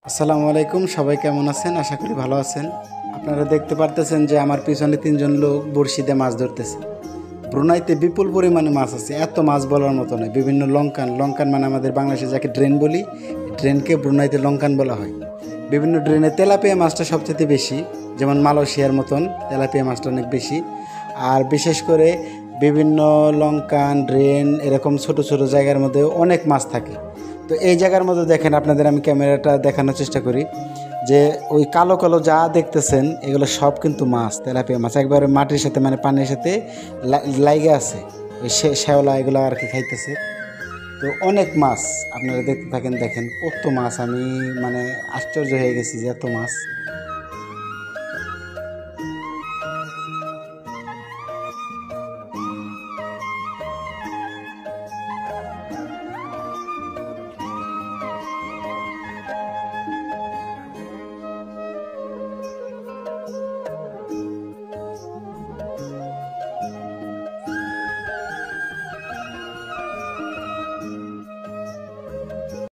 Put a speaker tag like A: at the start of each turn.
A: আসসালামু আলাইকুম, সবাই কেমন আছেন? আশা করি ভালো আছেন। আপনারা দেখতে পারতেছেন যে আমার পিছনে ৩ জন লোক বড়শিতে মাছ ধরতেছে। ব্রুনাইতে বিপুল পরিমাণে মাছ আছে, এত মাছ বলার মতো নয়। বিভিন্ন লঙ্কান, লঙ্কান মানে আমাদের বাংলাদেশে যাকে ড্রেন বলি, ড্রেনকে ব্রুনাইতে লঙ্কান বলা হয়। বিভিন্ন ড্রেনে তেলাপিয়া মাছটা সবচেয়ে বেশি, যেমন মালয়েশিয়ার মতন তেলাপিয়া মাছটা অনেক বেশি। আর বিশেষ করে বিভিন্ন লঙ্কান, ড্রেন এরকম ছোট ছোট জায়গার মধ্যে অনেক মাছ থাকে। তো এই জায়গার মধ্যে দেখেন, আপনাদের আমি ক্যামেরাটা দেখানোর চেষ্টা করি যে ওই কালো কালো যা দেখতেছেন এগুলো সব কিন্তু মাছ, তেলাপিয়া মাছ। একবারে মাটির সাথে মানে পানির সাথে লাইগে আছে, ওই শ্যাওলা এগুলো আর কি খাইতেছে। তো অনেক মাছ আপনারা দেখতে থাকেন, দেখেন কত মাছ। আমি মানে আশ্চর্য হয়ে গেছি যে এত মাছ।